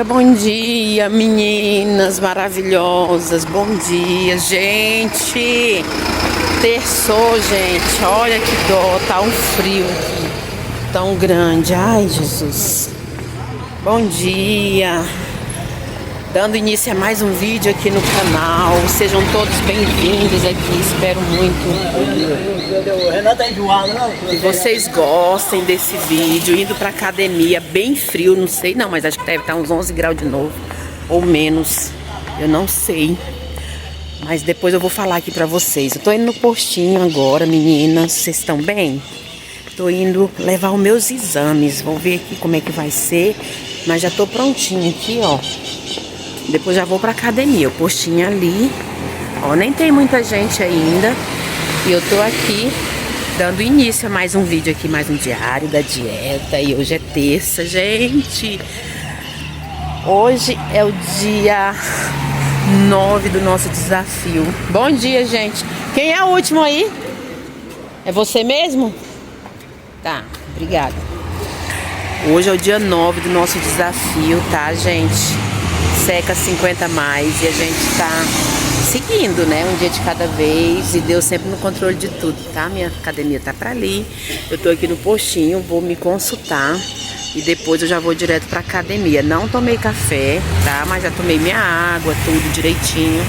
bom dia, meninas maravilhosas. Bom dia, gente. Terçou, gente. Olha que dó, tá um frio aqui, tão grande. Ai, Jesus. Bom dia. Dando início a mais um vídeo aqui no canal. Sejam todos bem-vindos aqui. Espero muito que vocês gostem desse vídeo. Indo pra academia, bem frio, não sei não, mas acho que deve estar uns 11 graus de novo, ou menos, eu não sei. Mas depois eu vou falar aqui pra vocês. Eu tô indo no postinho agora, meninas. Vocês estão bem? Tô indo levar os meus exames. Vamos ver aqui como é que vai ser. Mas já tô prontinha aqui, ó. Depois já vou pra academia. O postinho ali. Ó, nem tem muita gente ainda. E eu tô aqui dando início a mais um vídeo aqui, mais um diário da dieta. E hoje é terça, gente. Hoje é o dia 9 do nosso desafio. Bom dia, gente. Quem é o último aí? É você mesmo? Tá, obrigada. Hoje é o dia 9 do nosso desafio, tá, gente? Seca 50 mais e a gente tá seguindo, né? Um dia de cada vez e Deus sempre no controle de tudo, tá? Minha academia tá pra ali. Eu tô aqui no postinho, vou me consultar e depois eu já vou direto pra academia. Não tomei café, tá? Mas já tomei minha água, tudo direitinho.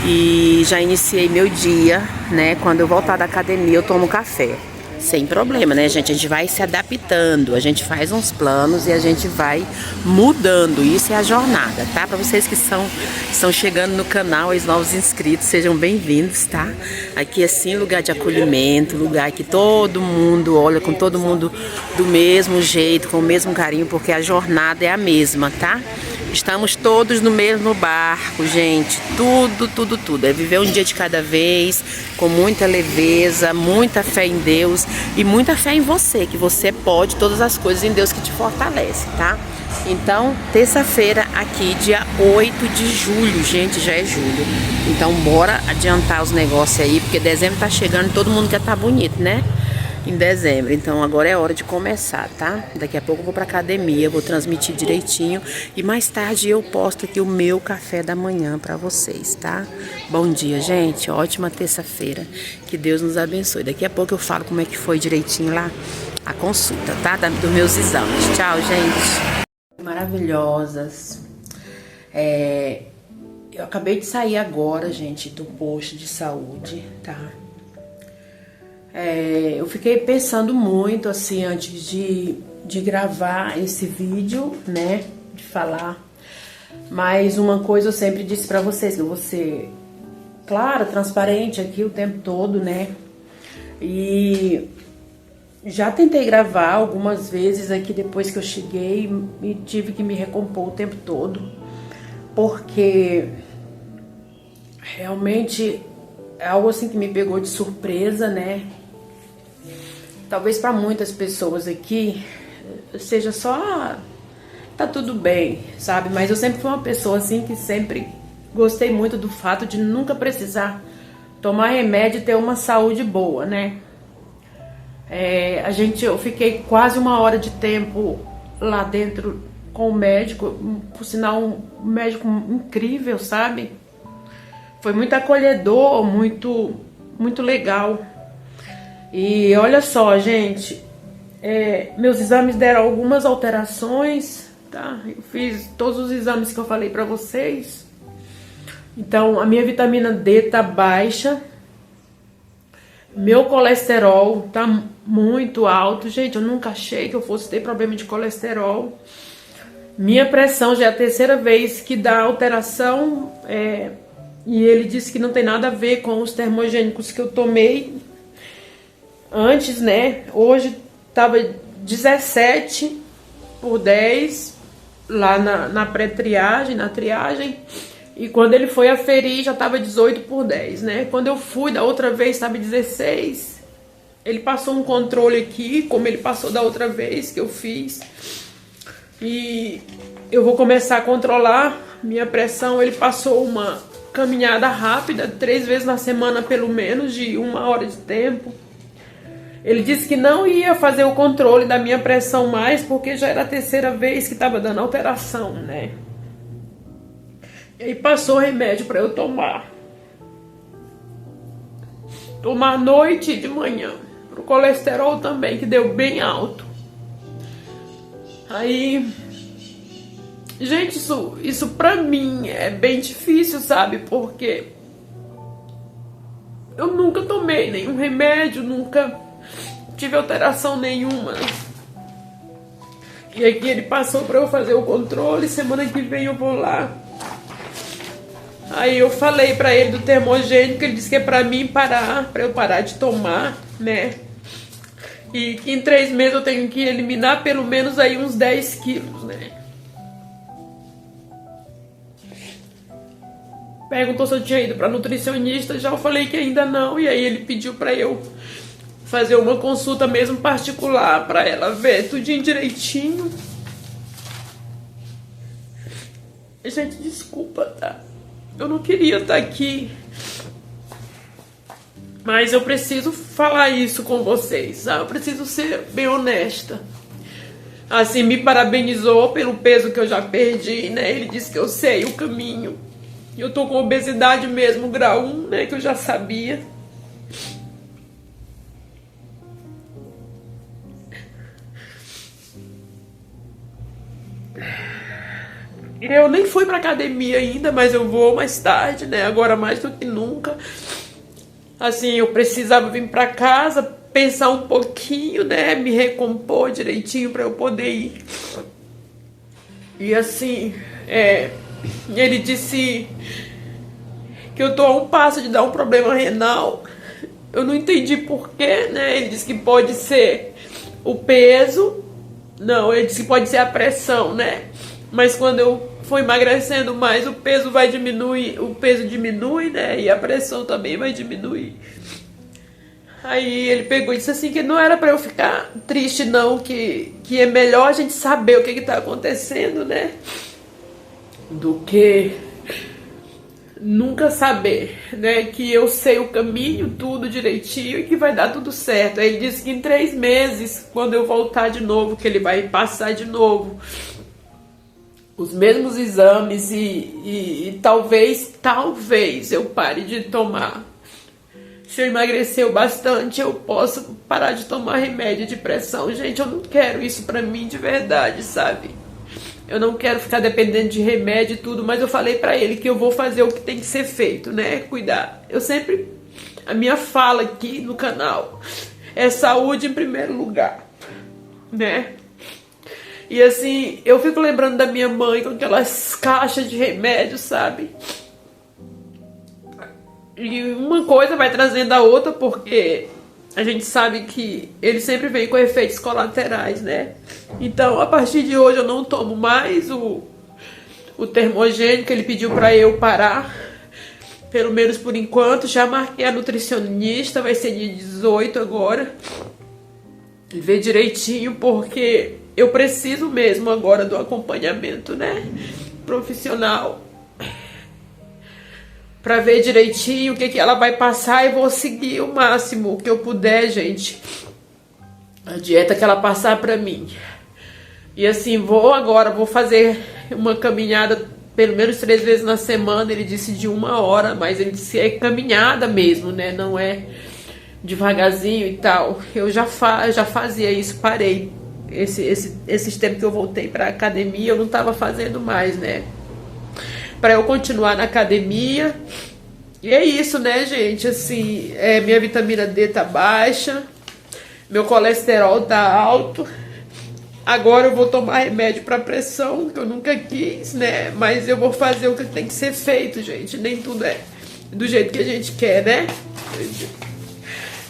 E já iniciei meu dia, né? Quando eu voltar da academia eu tomo café. Sem problema, né, gente? A gente vai se adaptando, a gente faz uns planos e a gente vai mudando. Isso é a jornada, tá? Para vocês que estão chegando no canal, os novos inscritos, sejam bem-vindos, tá? Aqui é sim lugar de acolhimento, lugar que todo mundo olha com todo mundo do mesmo jeito, com o mesmo carinho, porque a jornada é a mesma, tá? Estamos todos no mesmo barco, gente. Tudo. É viver um dia de cada vez, com muita leveza, muita fé em Deus e muita fé em você, que você pode todas as coisas em Deus que te fortalece, tá? Então, terça-feira aqui, dia 8 de julho, gente, já é julho. Então, bora adiantar os negócios aí, porque dezembro tá chegando e todo mundo quer tá bonito, né? Em dezembro, então agora é hora de começar, tá? Daqui a pouco eu vou pra academia, vou transmitir direitinho e mais tarde eu posto aqui o meu café da manhã pra vocês, tá? Bom dia, gente, ótima terça-feira, que Deus nos abençoe. Daqui a pouco eu falo como é que foi direitinho lá a consulta, tá? Dos meus exames. Tchau, gente. Maravilhosas. Eu acabei de sair agora, gente, do posto de saúde, tá? Eu fiquei pensando muito, assim, antes de gravar esse vídeo, né, de falar. Mas uma coisa eu sempre disse pra vocês, que eu vou ser clara, transparente aqui o tempo todo, né. E já tentei gravar algumas vezes aqui depois que eu cheguei e tive que me recompor o tempo todo. Porque realmente é algo assim que me pegou de surpresa, né. Talvez para muitas pessoas aqui seja só tá tudo bem, sabe? Mas eu sempre fui uma pessoa assim que sempre gostei muito do fato de nunca precisar tomar remédio e ter uma saúde boa, né? Eu fiquei quase 1 hora de tempo lá dentro com o médico, por sinal um médico incrível, sabe? Foi muito acolhedor, muito legal. E olha só, gente, meus exames deram algumas alterações, tá? Eu fiz todos os exames que eu falei pra vocês. Então, a minha vitamina D tá baixa. Meu colesterol tá muito alto. Gente, eu nunca achei que eu fosse ter problema de colesterol. Minha pressão já é a 3ª vez que dá alteração. E ele disse que não tem nada a ver com os termogênicos que eu tomei antes, né? Hoje tava 17/10 lá na pré-triagem, na triagem. E quando ele foi aferir já tava 18/10, né? Quando eu fui da outra vez tava 16. Ele passou um controle aqui, como ele passou da outra vez que eu fiz. E eu vou começar a controlar minha pressão. Ele passou uma caminhada rápida, 3 vezes na semana pelo menos, de 1 hora de tempo. Ele disse que não ia fazer o controle da minha pressão mais, porque já era a 3ª vez que estava dando alteração, né? E aí passou remédio para eu tomar. Tomar à noite e de manhã. Pro colesterol também, que deu bem alto. Aí... Gente, isso pra mim é bem difícil, sabe? Porque eu nunca tomei nenhum remédio, nunca tive alteração nenhuma. E aqui ele passou pra eu fazer o controle, semana que vem eu vou lá. Aí eu falei pra ele do termogênico, ele disse que é pra mim parar, pra eu parar de tomar, né? E que em 3 meses eu tenho que eliminar pelo menos aí uns 10 quilos, né? Perguntou se eu tinha ido pra nutricionista, já eu falei que ainda não. E aí ele pediu pra eu fazer uma consulta mesmo particular, pra ela ver tudinho direitinho. Gente, desculpa, tá? Eu não queria estar aqui, mas eu preciso falar isso com vocês, sabe? Eu preciso ser bem honesta. Assim, me parabenizou pelo peso que eu já perdi, né? Ele disse que eu sei o caminho. Eu tô com obesidade mesmo, grau 1, né? Que eu já sabia. Eu nem fui pra academia ainda, mas eu vou mais tarde, né? Agora mais do que nunca. Assim, eu precisava vir pra casa, pensar um pouquinho, né? Me recompor direitinho pra eu poder ir. E assim, ele disse que eu tô a um passo de dar um problema renal. Eu não entendi porquê, né? Ele disse que pode ser o peso. Não, ele disse que pode ser a pressão, né? Mas quando eu for emagrecendo mais, o peso vai diminuir. O peso diminui, né? E a pressão também vai diminuir. Aí ele pegou e disse assim que não era pra eu ficar triste não, que é melhor a gente saber o que tá acontecendo, né? Do que nunca saber, né? Que eu sei o caminho, tudo direitinho e que vai dar tudo certo. Aí ele disse que em 3 meses, quando eu voltar de novo, que ele vai passar de novo os mesmos exames e talvez eu pare de tomar. Se eu emagreceu bastante, eu posso parar de tomar remédio de pressão. Gente, eu não quero isso pra mim de verdade, sabe? Eu não quero ficar dependendo de remédio e tudo, mas eu falei pra ele que eu vou fazer o que tem que ser feito, né? Cuidar. A minha fala aqui no canal é saúde em primeiro lugar, né? E assim, eu fico lembrando da minha mãe com aquelas caixas de remédio, sabe? E uma coisa vai trazendo a outra, porque a gente sabe que ele sempre vem com efeitos colaterais, né? Então, a partir de hoje, eu não tomo mais o termogênico. Ele pediu pra eu parar, pelo menos por enquanto. Já marquei a nutricionista, vai ser dia 18 agora. E ver direitinho, porque eu preciso mesmo agora do acompanhamento, né? Profissional. Pra ver direitinho o que ela vai passar e vou seguir o máximo que eu puder, gente. A dieta que ela passar pra mim. E assim, vou fazer uma caminhada pelo menos 3 vezes na semana. Ele disse de 1 hora, mas ele disse é caminhada mesmo, né? Não é devagarzinho e tal. Eu já fazia isso, parei. Esses tempos que eu voltei pra academia, eu não tava fazendo mais, né? Pra eu continuar na academia. E é isso, né, gente? Assim, minha vitamina D tá baixa, meu colesterol tá alto. Agora eu vou tomar remédio pra pressão, que eu nunca quis, né? Mas eu vou fazer o que tem que ser feito, gente. Nem tudo é do jeito que a gente quer, né?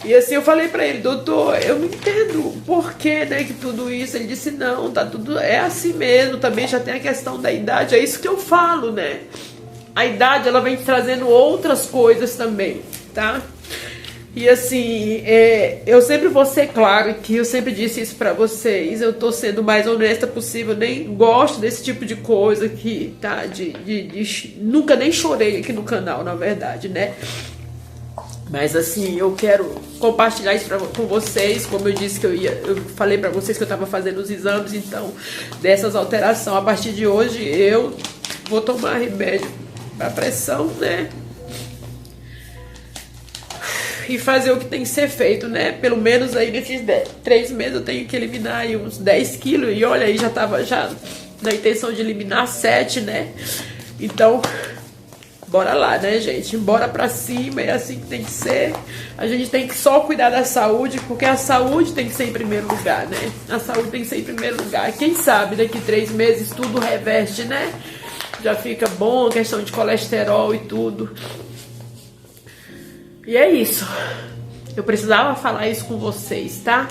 E assim, eu falei pra ele, doutor, eu não entendo o porquê, né, que tudo isso. Ele disse, não, tá tudo, é assim mesmo. Também já tem a questão da idade, é isso que eu falo, né? A idade, ela vem trazendo outras coisas também, tá? E assim, eu sempre vou ser claro que eu sempre disse isso pra vocês. Eu tô sendo o mais honesta possível. Nem gosto desse tipo de coisa que tá nunca nem chorei aqui no canal, na verdade, né? Mas assim, eu quero compartilhar isso com vocês. Como eu disse que eu falei pra vocês que eu tava fazendo os exames, então, dessas alterações. A partir de hoje eu vou tomar remédio pra pressão, né? E fazer o que tem que ser feito, né? Pelo menos aí nesses 3 meses eu tenho que eliminar aí uns 10 quilos. E olha aí, já tava na intenção de eliminar 7, né? Então, bora lá, né, gente? Bora pra cima, é assim que tem que ser. A gente tem que só cuidar da saúde, porque a saúde tem que ser em primeiro lugar, né? A saúde tem que ser em primeiro lugar. Quem sabe daqui 3 meses tudo reverte, né? Já fica bom, questão de colesterol e tudo. E é isso. Eu precisava falar isso com vocês, tá?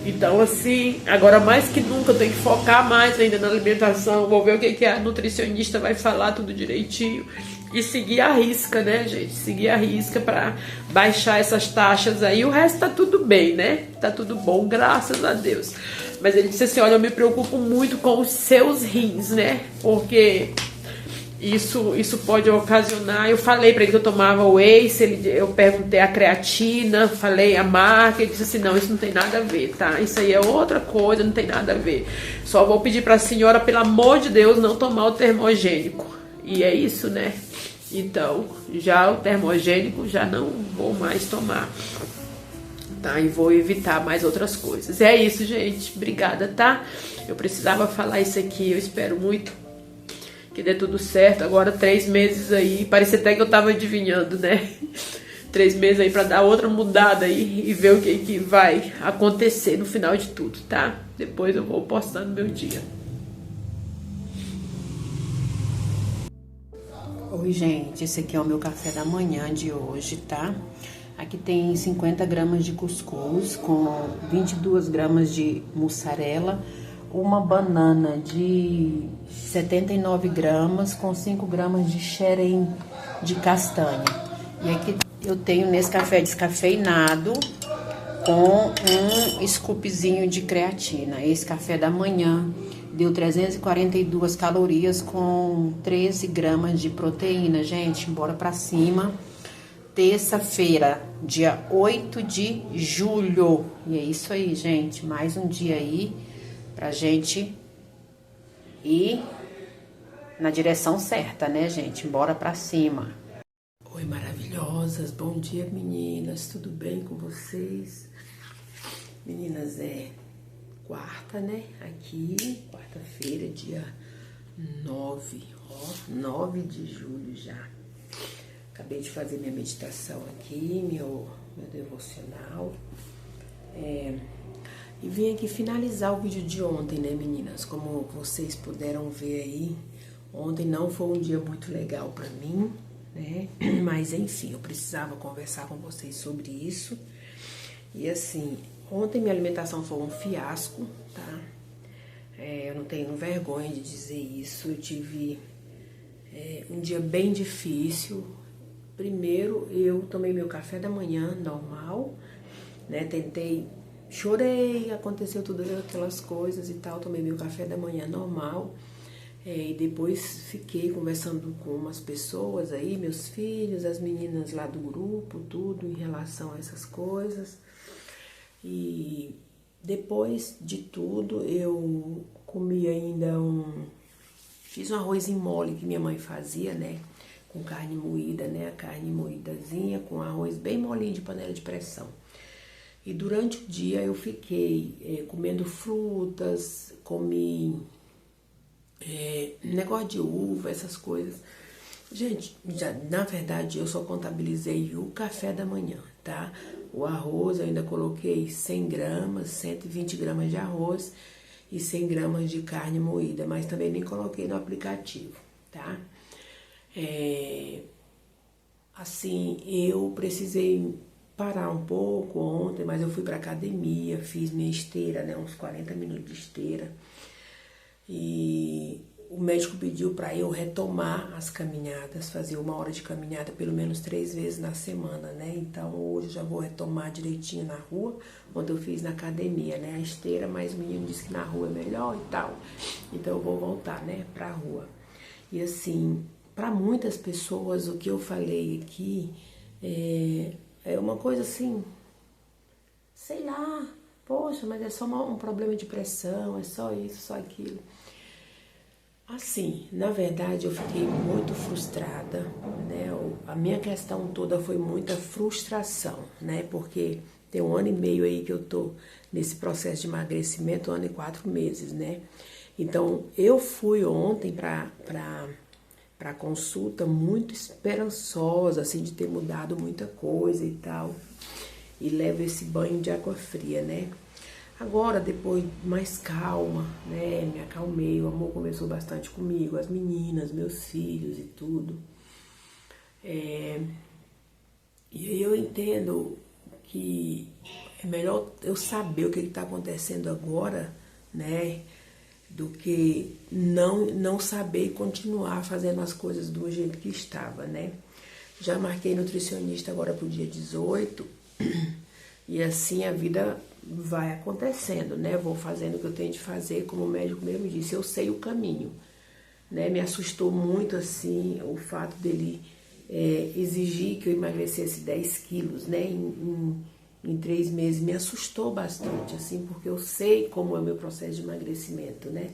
Então, assim, agora mais que nunca eu tenho que focar mais ainda na alimentação. Vou ver o que a nutricionista vai falar tudo direitinho. E seguir a risca, né, gente? Seguir a risca pra baixar essas taxas aí. O resto tá tudo bem, né? Tá tudo bom, graças a Deus. Mas ele disse assim, olha, eu me preocupo muito com os seus rins, né? Porque isso pode ocasionar. Eu falei pra ele que eu tomava o Ace, eu perguntei a creatina, falei a marca, ele disse assim, não, isso não tem nada a ver, tá? Isso aí é outra coisa, não tem nada a ver. Só vou pedir pra senhora, pelo amor de Deus, não tomar o termogênico. E é isso, né? Então, já o termogênico já não vou mais tomar, tá? E vou evitar mais outras coisas. É isso, gente. Obrigada, tá? Eu precisava falar isso aqui, eu espero muito que dê tudo certo. Agora 3 meses aí, parecia até que eu tava adivinhando, né? 3 meses aí pra dar outra mudada aí e ver o que vai acontecer no final de tudo, tá? Depois eu vou postar no meu dia. Oi, gente, esse aqui é o meu café da manhã de hoje, tá? Aqui tem 50 gramas de cuscuz com 22 gramas de mussarela, uma banana de 79 gramas com 5 gramas de xerém de castanha. E aqui eu tenho nesse café descafeinado com um scoopzinho de creatina. Esse café da manhã deu 342 calorias com 13 gramas de proteína. Gente, bora pra cima. Terça-feira, dia 8 de julho. E é isso aí, gente. Mais um dia aí pra gente ir na direção certa, né, gente? Bora pra cima. Oi, maravilhosas. Bom dia, meninas. Tudo bem com vocês? Meninas, é quarta, né? Aqui, quarta-feira, dia 9, ó, 9 de julho já. Acabei de fazer minha meditação aqui, meu devocional. E vim aqui finalizar o vídeo de ontem, né, meninas? Como vocês puderam ver aí, ontem não foi um dia muito legal pra mim, né? Mas, enfim, eu precisava conversar com vocês sobre isso. E, assim, ontem minha alimentação foi um fiasco, tá? Eu não tenho vergonha de dizer isso. Eu tive um dia bem difícil. Primeiro, eu tomei meu café da manhã normal, né? Chorei, aconteceu tudo aquelas coisas e tal. Tomei meu café da manhã normal. E depois fiquei conversando com umas pessoas aí, meus filhos, as meninas lá do grupo, tudo em relação a essas coisas. E depois de tudo, eu comi ainda fiz um arroz em mole que minha mãe fazia, né? Com carne moída, né? A carne moídazinha com arroz bem molinho de panela de pressão. E durante o dia eu fiquei comendo frutas, comi negócio de uva, essas coisas. Gente, na verdade eu só contabilizei o café da manhã, tá? O arroz eu ainda coloquei 100 gramas, 120 gramas de arroz e 100 gramas de carne moída, mas também nem coloquei no aplicativo, tá? Assim, eu precisei parar um pouco ontem, mas eu fui pra academia, fiz minha esteira, né? Uns 40 minutos de esteira. E o médico pediu para eu retomar as caminhadas, fazer 1 hora de caminhada pelo menos 3 vezes na semana, né? Então hoje eu já vou retomar direitinho na rua, onde eu fiz na academia, né? A esteira, mas o menino disse que na rua é melhor e tal. Então eu vou voltar, né, pra rua. E assim, para muitas pessoas o que eu falei aqui é uma coisa assim, sei lá, poxa, mas é só um problema de pressão, é só isso, só aquilo. Assim, na verdade eu fiquei muito frustrada, né? A minha questão toda foi muita frustração, né? Porque tem 1 ano e meio aí que eu tô nesse processo de emagrecimento, 1 ano e 4 meses, né? Então eu fui ontem pra consulta muito esperançosa, assim, de ter mudado muita coisa e tal. E levo esse banho de água fria, né? Agora, depois, mais calma, né? Me acalmei, o amor conversou bastante comigo, as meninas, meus filhos e tudo. E aí eu entendo que é melhor eu saber o que está acontecendo agora, né? Do que não saber e continuar fazendo as coisas do jeito que estava, né? Já marquei nutricionista agora pro dia 18 e assim a vida vai acontecendo, né? Vou fazendo o que eu tenho de fazer, como o médico mesmo disse, eu sei o caminho, né? Me assustou muito, assim, o fato dele exigir que eu emagrecesse 10 quilos, né? Em 3 meses, me assustou bastante, assim, porque eu sei como é o meu processo de emagrecimento, né?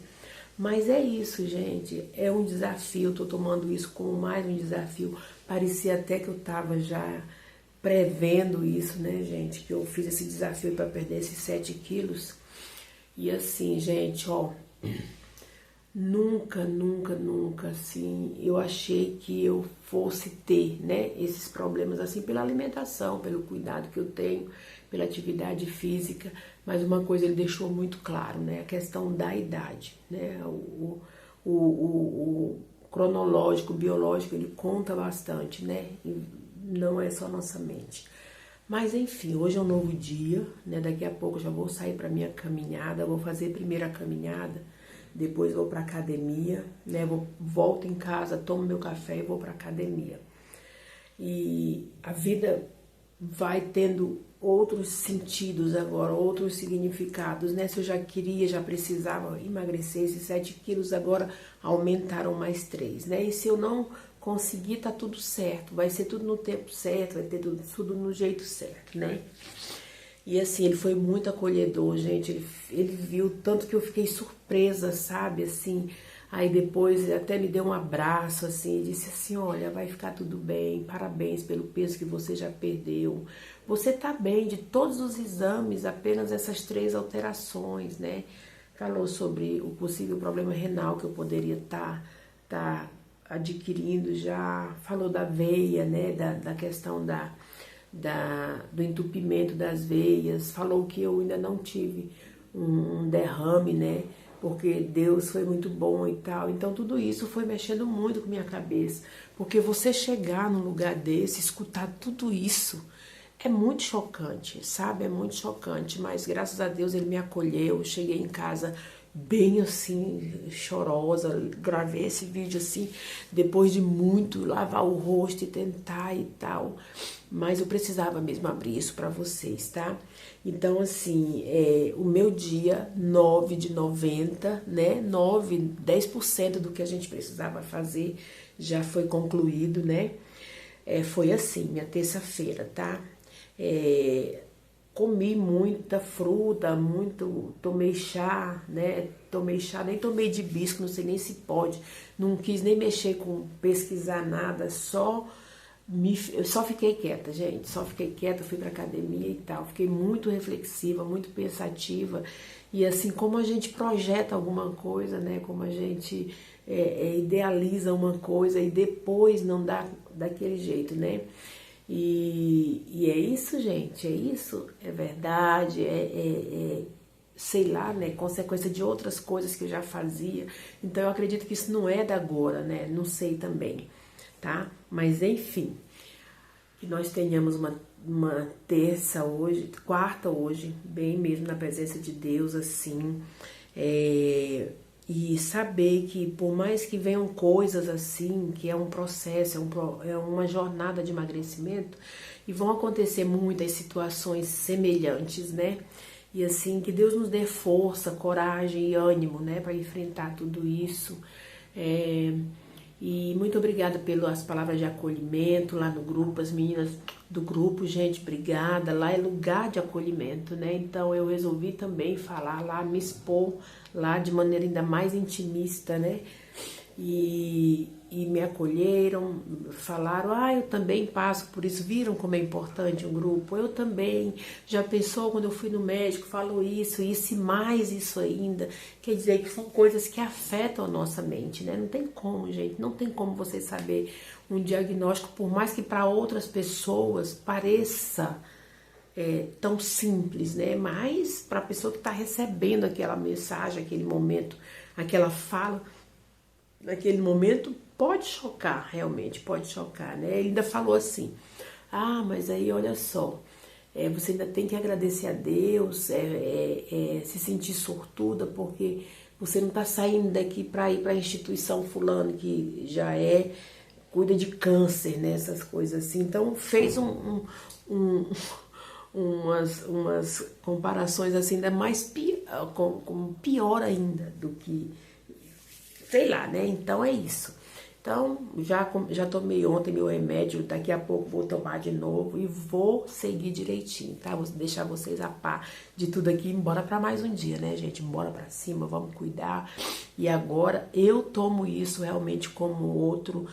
Mas é isso, gente, é um desafio, eu tô tomando isso como mais um desafio. Parecia até que eu tava já prevendo isso, né, gente? Que eu fiz esse desafio para perder esses 7 quilos. E assim, gente, ó, nunca, assim, eu achei que eu fosse ter, né, esses problemas, assim, pela alimentação, pelo cuidado que eu tenho, pela atividade física. Mas uma coisa ele deixou muito claro, né, a questão da idade, né, o cronológico, biológico, ele conta bastante, né, não é só nossa mente. Mas enfim, hoje é um novo dia, né? Daqui a pouco eu já vou sair para minha caminhada, vou fazer primeiro a caminhada, depois vou para academia, né? Volto em casa, tomo meu café e vou para academia. E a vida vai tendo outros sentidos agora, outros significados, né? Se eu já queria, já precisava emagrecer esses 7 quilos, agora aumentaram mais 3, né? E se eu não conseguir, tá tudo certo, vai ser tudo no tempo certo, vai ter tudo no jeito certo, né? E assim, ele foi muito acolhedor, gente, ele viu tanto que eu fiquei surpresa, sabe, assim, aí depois ele até me deu um abraço, assim, e disse assim, olha, vai ficar tudo bem, parabéns pelo peso que você já perdeu, você tá bem de todos os exames, apenas essas 3 alterações, né? Falou sobre o possível problema renal que eu poderia tá adquirindo já, falou da veia, né, da questão do entupimento das veias, falou que eu ainda não tive um derrame, né, porque Deus foi muito bom e tal. Então tudo isso foi mexendo muito com minha cabeça, porque você chegar num lugar desse, escutar tudo isso, é muito chocante, sabe? É muito chocante, mas graças a Deus ele me acolheu, eu cheguei em casa bem assim, chorosa, gravei esse vídeo assim, depois de muito lavar o rosto e tentar e tal, mas eu precisava mesmo abrir isso pra vocês, tá? Então assim, o meu dia 9 de 90, né, 10% do que a gente precisava fazer já foi concluído, né? Foi assim, minha terça-feira, tá? Comi muita fruta, tomei chá, né? Tomei chá, nem tomei de hibisco, não sei nem se pode. Não quis nem mexer com pesquisar nada, eu só fiquei quieta, gente. Só fiquei quieta, fui pra academia e tal. Fiquei muito reflexiva, muito pensativa. E assim, como a gente projeta alguma coisa, né? Como a gente idealiza uma coisa e depois não dá daquele jeito, né? E é isso, gente, é isso, é verdade, sei lá, né, consequência de outras coisas que eu já fazia. Então eu acredito que isso não é da agora, né, não sei também, tá? Mas enfim, que nós tenhamos uma terça hoje, quarta hoje, bem mesmo na presença de Deus, assim, E saber que por mais que venham coisas assim, que é um processo, é uma jornada de emagrecimento, e vão acontecer muitas situações semelhantes, né? E assim, que Deus nos dê força, coragem e ânimo, né, para enfrentar tudo isso. E muito obrigada pelas palavras de acolhimento lá no grupo, as meninas do grupo, gente, obrigada. Lá é lugar de acolhimento, né? Então eu resolvi também falar lá, me expor lá de maneira ainda mais intimista, né? E me acolheram, falaram, eu também passo por isso, viram como é importante um grupo, eu também, já pensou quando eu fui no médico, falou isso e mais isso ainda, quer dizer que são coisas que afetam a nossa mente, né? Não tem como, gente, não tem como você saber um diagnóstico, por mais que para outras pessoas pareça tão simples, né? Mas para a pessoa que está recebendo aquela mensagem, aquele momento, aquela fala, naquele momento, pode chocar, realmente, pode chocar, né? Ele ainda falou assim, mas aí olha só, você ainda tem que agradecer a Deus, se sentir sortuda, porque você não está saindo daqui para ir para a instituição fulano, que já cuida de câncer, né? Essas coisas assim. Então, fez umas comparações assim, ainda mais pior ainda do que... sei lá, né? Então é isso. Então, já tomei ontem meu remédio, daqui a pouco vou tomar de novo e vou seguir direitinho, tá? Vou deixar vocês a par de tudo aqui, embora para mais um dia, né, gente? Bora para cima, vamos cuidar. E agora eu tomo isso realmente como outro,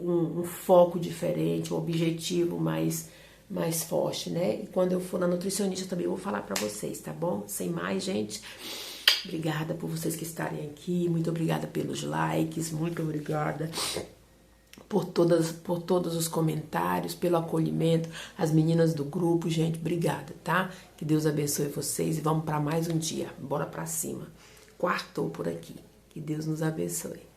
um foco diferente, um objetivo mais forte, né? E quando eu for na nutricionista também vou falar para vocês, tá bom? Sem mais, gente... Obrigada por vocês que estarem aqui, muito obrigada pelos likes, muito obrigada por todos os comentários, pelo acolhimento, as meninas do grupo, gente, obrigada, tá? Que Deus abençoe vocês e vamos para mais um dia, bora para cima. Quartou por aqui, que Deus nos abençoe.